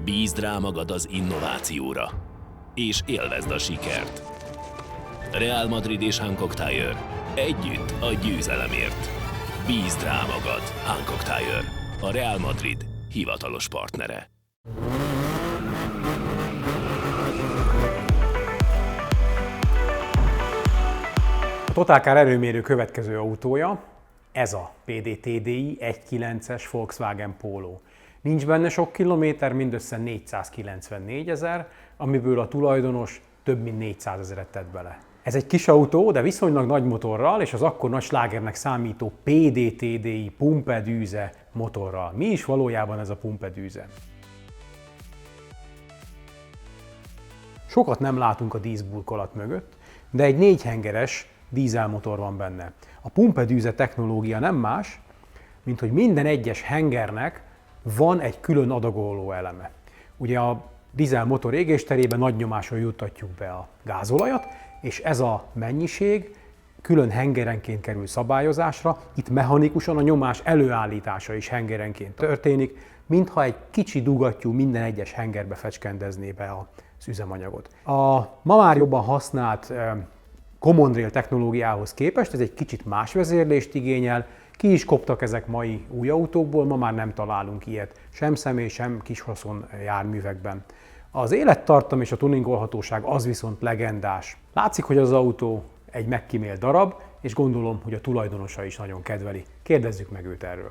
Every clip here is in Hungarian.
Bízd rá magad az innovációra, és élvezd a sikert. Real Madrid és Hankook Tire. Együtt a győzelemért. Bízd rá magad, Hankook Tire. A Real Madrid hivatalos partnere. A Total Car erőmérő következő autója, ez a PD TDI 1.9-es Volkswagen Polo. Nincs benne sok kilométer, mindössze 494 000, amiből a tulajdonos több mint 400 000-et tett bele. Ez egy kis autó, de viszonylag nagy motorral, és az akkor nagy slágernek számító PD TDI pumpedűze motorral. Mi is valójában ez a pumpedűze? Sokat nem látunk a díszburkolat mögött, de egy 4 hengeres dízelmotor van benne. A pumpedűze technológia nem más, mint hogy minden egyes hengernek van egy külön adagoló eleme. Ugye a dízelmotor égésterében nagy nyomáson juttatjuk be a gázolajat, és ez a mennyiség külön hengerenként kerül szabályozásra, itt mechanikusan a nyomás előállítása is hengerenként történik, mintha egy kicsi dugattyú minden egyes hengerbe fecskendezné be az üzemanyagot. A ma már jobban használt Common Rail technológiához képest ez egy kicsit más vezérlést igényel, ki is koptak ezek mai új autókból, ma már nem találunk ilyet sem személy, sem kishaszon járművekben. Az élettartam és a tuningolhatóság az viszont legendás. Látszik, hogy az autó egy megkímélt darab, és gondolom, hogy a tulajdonosa is nagyon kedveli. Kérdezzük meg őt erről.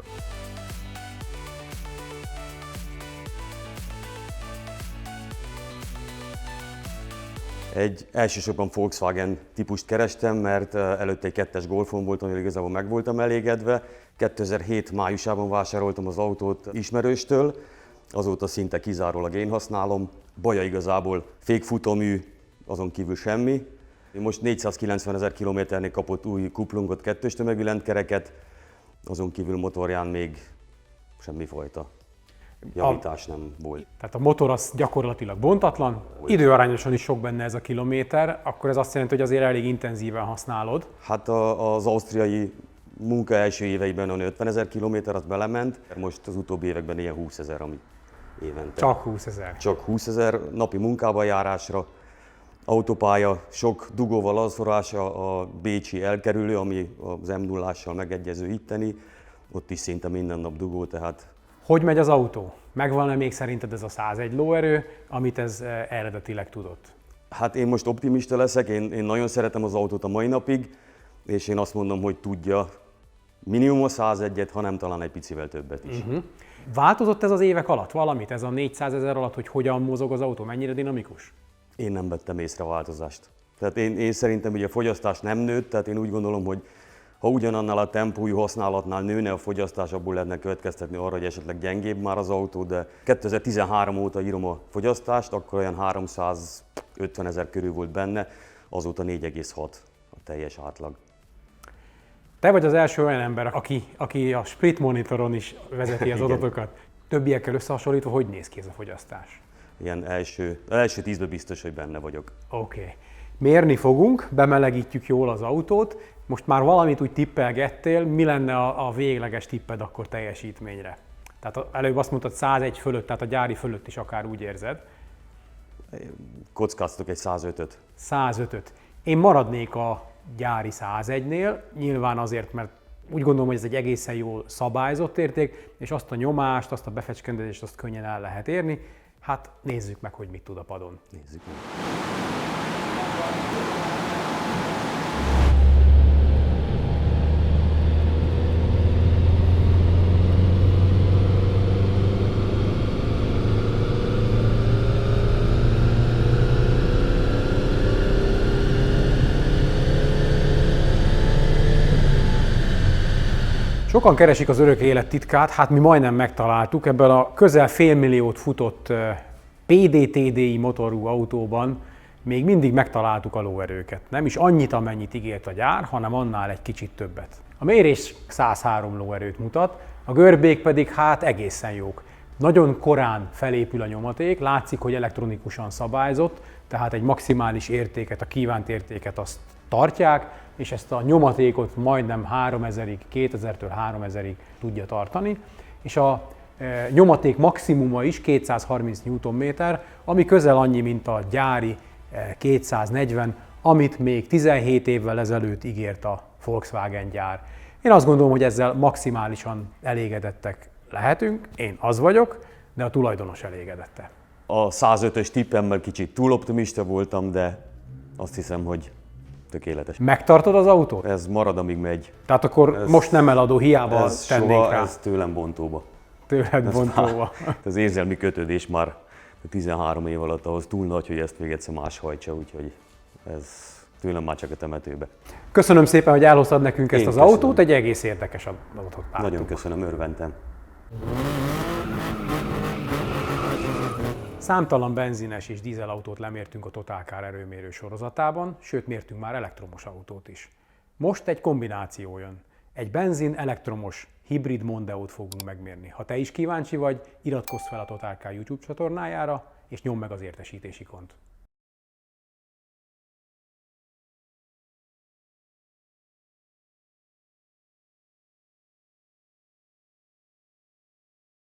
Egy elsősorban Volkswagen típust kerestem, mert előtte egy 2-es Golfon voltam, hogy igazából meg voltam elégedve. 2007 májusában vásároltam az autót ismerőstől, azóta szinte kizárólag én használom. Baja igazából fékfutómű, azon kívül semmi. Most 490 000 kilométernél kapott új kuplungot, 2-es tömegű lentkereket, azon kívül motorján még semmifajta javítás nem volt. Tehát a motor az gyakorlatilag bontatlan, időarányosan is sok benne ez a kilométer, akkor ez azt jelenti, hogy azért elég intenzíven használod. Hát az ausztriai munka első éveiben 50 000 kilométer, az belement, most az utóbbi években ilyen 20 000, ami évente. Csak 20 000. Csak 20 000 napi munkába járásra. Autópálya, sok dugóval azonosa, a bécsi elkerülő, ami az M0-ással megegyező itteni, ott is szinte minden nap dugó, tehát. Hogy megy az autó? Megvan-e még szerinted ez a 101 lóerő, amit ez eredetileg tudott? Hát én most optimista leszek, én nagyon szeretem az autót a mai napig, és én azt mondom, hogy tudja minimum a 101-et, hanem talán egy picivel többet is. Változott ez az évek alatt valamit? Ez a 400 000 alatt, hogy hogyan mozog az autó, mennyire dinamikus? Én nem vettem észre a változást. Tehát én szerintem, hogy a fogyasztás nem nőtt, tehát én úgy gondolom, hogy ha ugyanannál a tempójú használatnál nőne a fogyasztás, abból lehetne következtetni arra, hogy esetleg gyengébb már az autó, de 2013 óta írom a fogyasztást, akkor olyan 350 000 körül volt benne, azóta 4,6 a teljes átlag. Te vagy az első olyan ember, aki a split monitoron is vezeti az adatokat. Többiekkel összehasonlítva, hogy néz ki ez a fogyasztás? Ilyen első 10-ben biztos, hogy benne vagyok. Oké. Mérni fogunk, bemelegítjük jól az autót. Most már valamit úgy tippelgettél, mi lenne a végleges tipped akkor teljesítményre? Tehát előbb azt mondtad 101 fölött, tehát a gyári fölött is akár úgy érzed. Kockáztatok egy 105-öt. 105-öt. Én maradnék a gyári 101-nél, nyilván azért, mert úgy gondolom, hogy ez egy egészen jól szabályzott érték, és azt a nyomást, azt a befecskendezést, azt könnyen el lehet érni. Hát nézzük meg, hogy mit tud a padon. Nézzük meg. Sokan keresik az örök élet titkát, hát mi majdnem megtaláltuk. Ebből a közel fél milliót futott PD TDI motorú autóban még mindig megtaláltuk a lóerőket. Nem is annyit, amennyit ígért a gyár, hanem annál egy kicsit többet. A mérés 103 lóerőt mutat, a görbék pedig hát egészen jók. Nagyon korán felépül a nyomaték, látszik, hogy elektronikusan szabályzott, tehát egy maximális értéket, a kívánt értéket azt tartják, és ezt a nyomatékot majdnem 3000-ig, 2000-től 3000-ig tudja tartani. És a nyomaték maximuma is 230 Nm, ami közel annyi, mint a gyári 240, amit még 17 évvel ezelőtt ígért a Volkswagen gyár. Én azt gondolom, hogy ezzel maximálisan elégedettek lehetünk, én az vagyok, de a tulajdonos elégedette. A 105-ös tippemmel kicsit túl optimista voltam, de azt hiszem, hogy tökéletes. Megtartod az autót? Ez marad, amíg megy. Tehát akkor most nem eladó, hiába Ez tennénk soha, rá. ez tőlem bontóba. Tőled bontóba. Az érzelmi kötődés már 13 év alatt ahhoz túl nagy, hogy ezt még egyszer más hajtsa, úgyhogy ez tőlem már csak a temetőbe. Köszönöm szépen, hogy elhoztad nekünk ezt Én az köszönöm. autót, egy egész érdekes adatot láttuk. Nagyon köszönöm, örventem. Számtalan benzines és dízelautót lemértünk a Total Car erőmérő sorozatában, sőt mértünk már elektromos autót is. Most egy kombináció jön. Egy benzin-elektromos hibrid Mondeót fogunk megmérni. Ha te is kíváncsi vagy, iratkozz fel a Total Car YouTube csatornájára, és nyomd meg az értesítési ikont.